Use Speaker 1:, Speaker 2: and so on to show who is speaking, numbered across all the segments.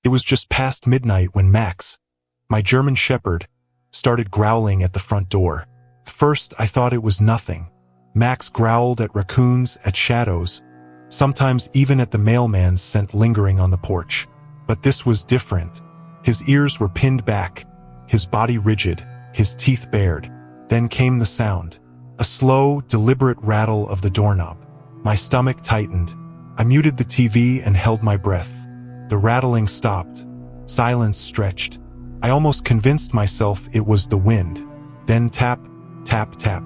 Speaker 1: It was just past midnight when Max, my German shepherd, started growling at the front door. First, I thought it was nothing. Max growled at raccoons, at shadows, sometimes even at the mailman's scent lingering on the porch. But this was different. His ears were pinned back, his body rigid, his teeth bared. Then came the sound. A slow, deliberate rattle of the doorknob. My stomach tightened. I muted the TV and held my breath. The rattling stopped. Silence stretched. I almost convinced myself it was the wind. Then tap, tap, tap.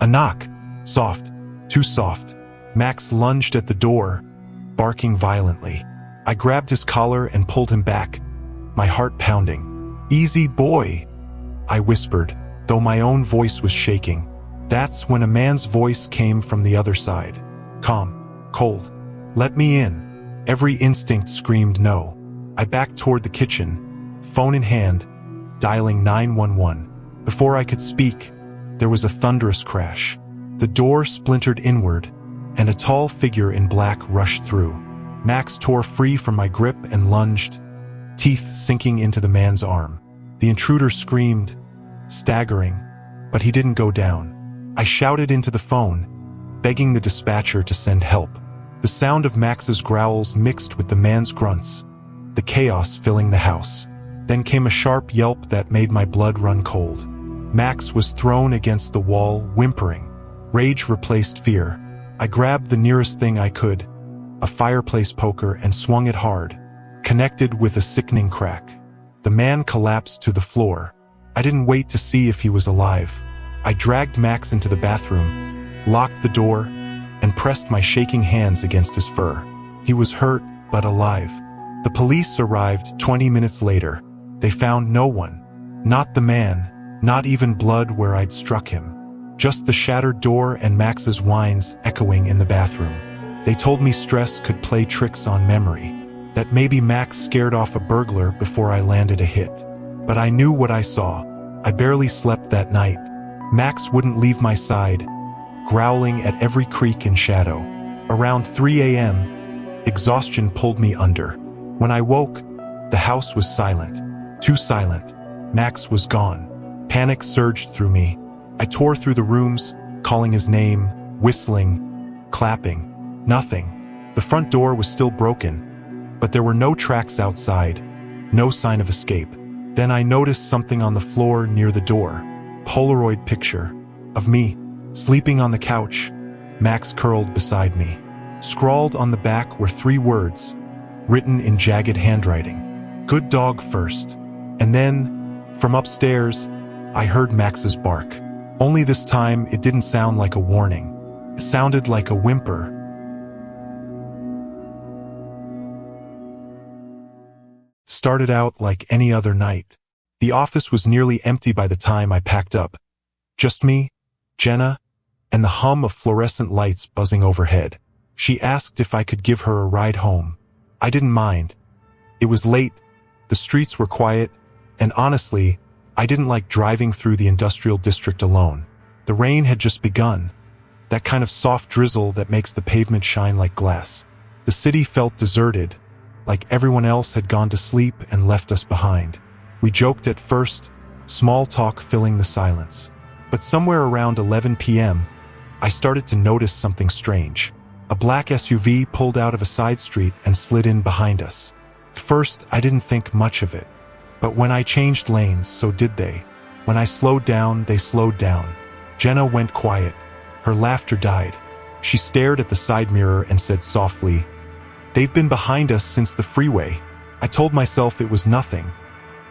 Speaker 1: A knock. Soft. Too soft. Max lunged at the door, barking violently. I grabbed his collar and pulled him back, my heart pounding. "Easy, boy," I whispered, though my own voice was shaking. That's when a man's voice came from the other side. Calm, cold. "Let me in." Every instinct screamed no. I backed toward the kitchen, phone in hand, dialing 911. Before I could speak, there was a thunderous crash. The door splintered inward, and a tall figure in black rushed through. Max tore free from my grip and lunged, teeth sinking into the man's arm. The intruder screamed, staggering, but he didn't go down. I shouted into the phone, begging the dispatcher to send help. The sound of Max's growls mixed with the man's grunts, the chaos filling the house. Then came a sharp yelp that made my blood run cold. Max was thrown against the wall, whimpering. Rage replaced fear. I grabbed the nearest thing I could, a fireplace poker, and swung it hard, connected with a sickening crack. The man collapsed to the floor. I didn't wait to see if he was alive. I dragged Max into the bathroom, locked the door, and pressed my shaking hands against his fur. He was hurt, but alive. The police arrived 20 minutes later. They found no one. Not the man, not even blood where I'd struck him. Just the shattered door and Max's whines echoing in the bathroom. They told me stress could play tricks on memory, that maybe Max scared off a burglar before I landed a hit. But I knew what I saw. I barely slept that night. Max wouldn't leave my side, growling at every creak and shadow. Around 3 a.m., exhaustion pulled me under. When I woke, the house was silent. Too silent. Max was gone. Panic surged through me. I tore through the rooms, calling his name, whistling, clapping. Nothing. The front door was still broken, but there were no tracks outside, no sign of escape. Then I noticed something on the floor near the door. Polaroid picture of me, sleeping on the couch, Max curled beside me. Scrawled on the back were 3 words, written in jagged handwriting. "Good dog first." And then, from upstairs, I heard Max's bark. Only this time, it didn't sound like a warning. It sounded like a whimper. Started out like any other night. The office was nearly empty by the time I packed up. Just me, Jenna, and the hum of fluorescent lights buzzing overhead. She asked if I could give her a ride home. I didn't mind. It was late, the streets were quiet, and honestly, I didn't like driving through the industrial district alone. The rain had just begun, that kind of soft drizzle that makes the pavement shine like glass. The city felt deserted, like everyone else had gone to sleep and left us behind. We joked at first, small talk filling the silence. But somewhere around 11 p.m., I started to notice something strange. A black SUV pulled out of a side street and slid in behind us. At first, I didn't think much of it. But when I changed lanes, so did they. When I slowed down, they slowed down. Jenna went quiet. Her laughter died. She stared at the side mirror and said softly, "They've been behind us since the freeway." I told myself it was nothing,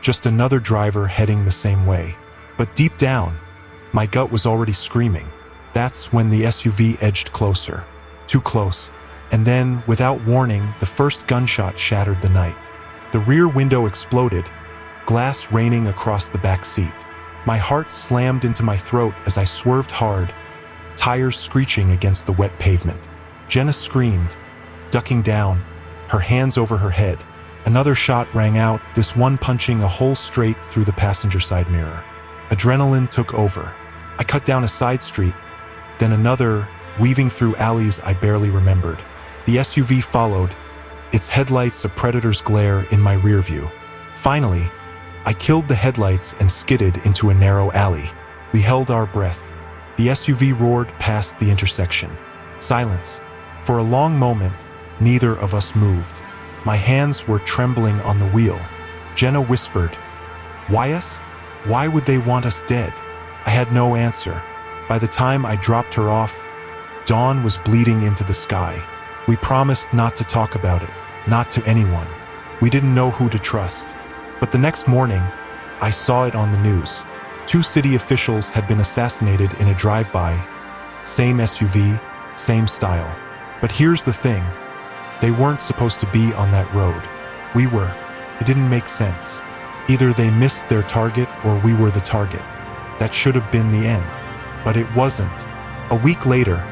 Speaker 1: just another driver heading the same way. But deep down, my gut was already screaming. That's when the SUV edged closer. Too close. And then, without warning, the first gunshot shattered the night. The rear window exploded, glass raining across the back seat. My heart slammed into my throat as I swerved hard, tires screeching against the wet pavement. Jenna screamed, ducking down, her hands over her head. Another shot rang out, this one punching a hole straight through the passenger side mirror. Adrenaline took over. I cut down a side street, then another, weaving through alleys I barely remembered. The SUV followed, its headlights a predator's glare in my rear view. Finally, I killed the headlights and skidded into a narrow alley. We held our breath. The SUV roared past the intersection. Silence. For a long moment, neither of us moved. My hands were trembling on the wheel. Jenna whispered, "Why us? Why would they want us dead?" I had no answer. By the time I dropped her off, dawn was bleeding into the sky. We promised not to talk about it, not to anyone. We didn't know who to trust. But the next morning, I saw it on the news. 2 city officials had been assassinated in a drive-by. Same SUV, same style. But here's the thing. They weren't supposed to be on that road. We were. It didn't make sense. Either they missed their target or we were the target. That should have been the end. But it wasn't. A week later,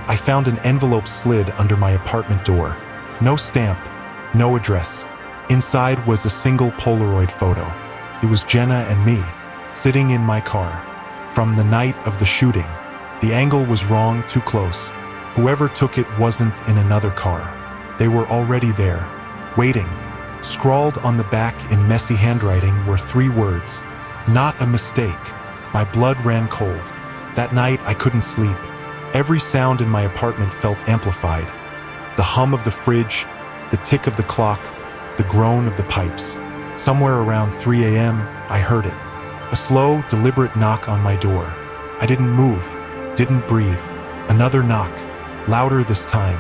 Speaker 1: I found an envelope slid under my apartment door. No stamp, no address. Inside was a single Polaroid photo. It was Jenna and me, sitting in my car. From the night of the shooting. The angle was wrong, too close. Whoever took it wasn't in another car. They were already there, waiting. Scrawled on the back in messy handwriting were 3 words. Not a mistake. My blood ran cold. That night I couldn't sleep. Every sound in my apartment felt amplified. The hum of the fridge, the tick of the clock, the groan of the pipes. Somewhere around 3 a.m., I heard it. A slow, deliberate knock on my door. I didn't move, didn't breathe. Another knock, louder this time,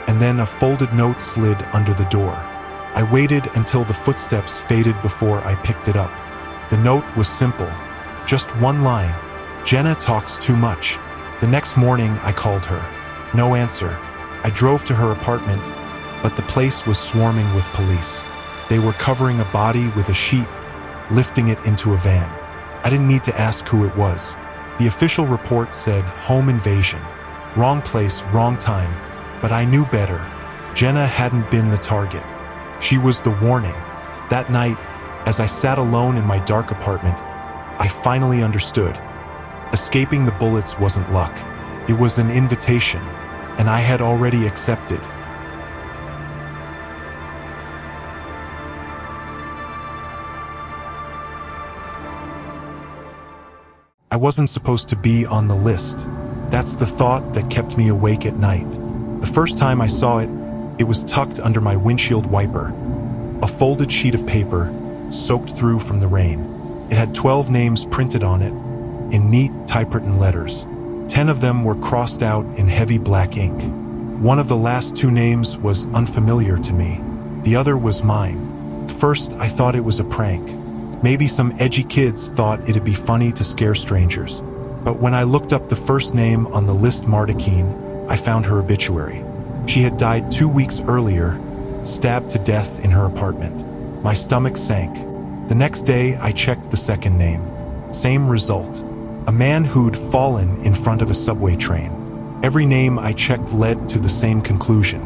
Speaker 1: and then a folded note slid under the door. I waited until the footsteps faded before I picked it up. The note was simple, just one line. Jenna talks too much. The next morning, I called her. No answer. I drove to her apartment, but the place was swarming with police. They were covering a body with a sheet, lifting it into a van. I didn't need to ask who it was. The official report said home invasion. Wrong place, wrong time. But I knew better. Jenna hadn't been the target. She was the warning. That night, as I sat alone in my dark apartment, I finally understood. Escaping the bullets wasn't luck. It was an invitation, and I had already accepted. I wasn't supposed to be on the list. That's the thought that kept me awake at night. The first time I saw it, it was tucked under my windshield wiper. A folded sheet of paper, soaked through from the rain. It had 12 names printed on it, in neat typewritten letters. 10 of them were crossed out in heavy black ink. One of the last 2 names was unfamiliar to me. The other was mine. At first, I thought it was a prank. Maybe some edgy kids thought it'd be funny to scare strangers. But when I looked up the first name on the list, Mardakine, I found her obituary. She had died 2 weeks earlier, stabbed to death in her apartment. My stomach sank. The next day, I checked the second name. Same result. A man who'd fallen in front of a subway train. Every name I checked led to the same conclusion.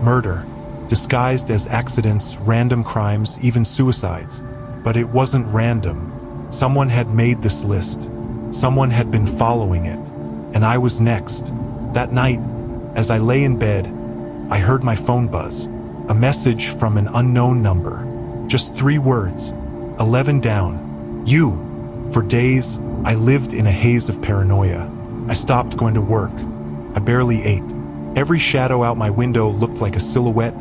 Speaker 1: Murder, disguised as accidents, random crimes, even suicides. But it wasn't random. Someone had made this list. Someone had been following it. And I was next. That night, as I lay in bed, I heard my phone buzz. A message from an unknown number. Just 3 words. 11 down. You. For days, I lived in a haze of paranoia. I stopped going to work. I barely ate. Every shadow out my window looked like a silhouette.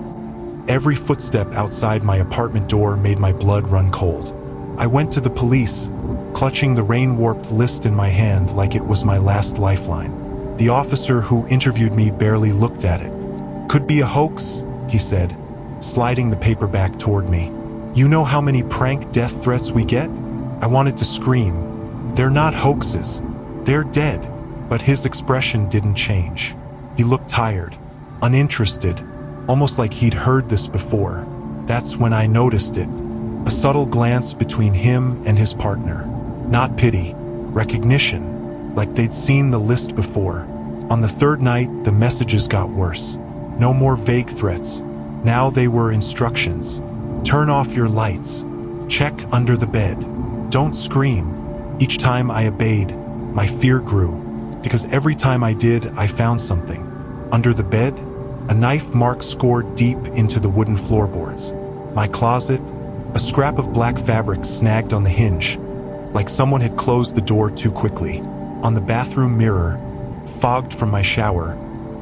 Speaker 1: Every footstep outside my apartment door made my blood run cold. I went to the police, clutching the rain-warped list in my hand like it was my last lifeline. The officer who interviewed me barely looked at it. "Could be a hoax," he said, sliding the paper back toward me. "You know how many prank death threats we get?" I wanted to scream. "They're not hoaxes. They're dead." But his expression didn't change. He looked tired, uninterested, almost like he'd heard this before. That's when I noticed it. A subtle glance between him and his partner. Not pity, recognition, like they'd seen the list before. On the 3rd night, the messages got worse. No more vague threats. Now they were instructions. Turn off your lights. Check under the bed. Don't scream. Each time I obeyed, my fear grew. Because every time I did, I found something. Under the bed, A knife mark scored deep into the wooden floorboards. My closet, a scrap of black fabric snagged on the hinge, like someone had closed the door too quickly. On the bathroom mirror, fogged from my shower,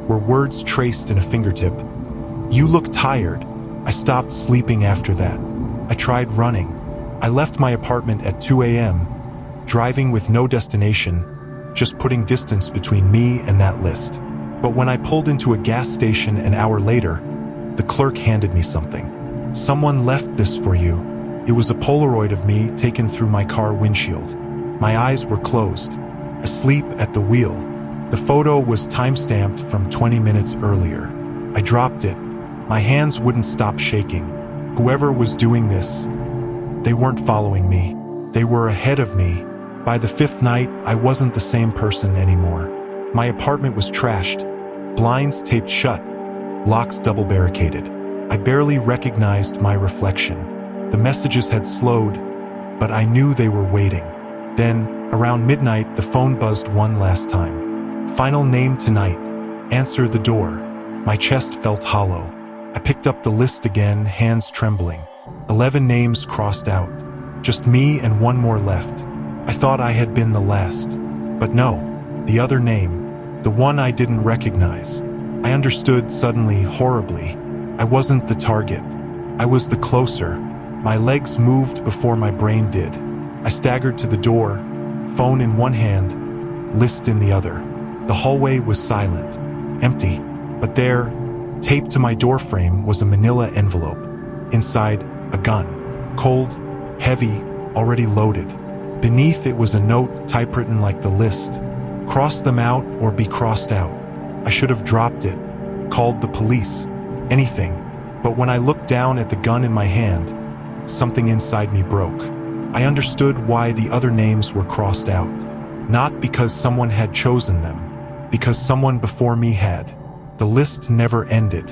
Speaker 1: were words traced in a fingertip. "You look tired." I stopped sleeping after that. I tried running. I left my apartment at 2 a.m., driving with no destination, just putting distance between me and that list. But when I pulled into a gas station an hour later, the clerk handed me something. "Someone left this for you." It was a Polaroid of me taken through my car windshield. My eyes were closed, asleep at the wheel. The photo was time-stamped from 20 minutes earlier. I dropped it. My hands wouldn't stop shaking. Whoever was doing this, they weren't following me. They were ahead of me. By the fifth night, I wasn't the same person anymore. My apartment was trashed, blinds taped shut, locks double barricaded. I barely recognized my reflection. The messages had slowed, but I knew they were waiting. Then, around midnight, the phone buzzed one last time. "Final name tonight. Answer the door." My chest felt hollow. I picked up the list again, hands trembling. 11 names crossed out. Just me and one more left. I thought I had been the last. But no, the other name, the one I didn't recognize. I understood suddenly, horribly. I wasn't the target. I was the closer. My legs moved before my brain did. I staggered to the door, phone in one hand, list in the other. The hallway was silent, empty. But there, taped to my doorframe, was a manila envelope. Inside, a gun. Cold, heavy, already loaded. Beneath it was a note typewritten like the list. "Cross them out or be crossed out." I should have dropped it, called the police, anything. But when I looked down at the gun in my hand, something inside me broke. I understood why the other names were crossed out. Not because someone had chosen them, because someone before me had. The list never ended.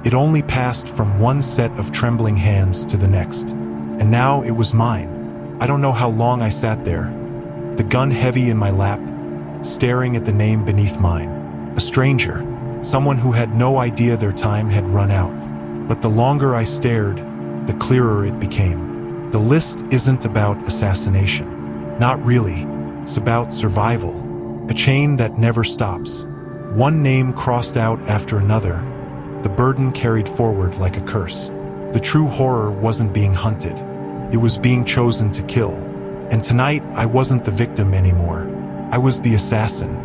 Speaker 1: It only passed from one set of trembling hands to the next. And now it was mine. I don't know how long I sat there, the gun heavy in my lap, staring at the name beneath mine. A stranger, someone who had no idea their time had run out. But the longer I stared, the clearer it became. The list isn't about assassination. Not really. It's about survival. A chain that never stops. One name crossed out after another. The burden carried forward like a curse. The true horror wasn't being hunted. It was being chosen to kill. And tonight, I wasn't the victim anymore. I was the assassin.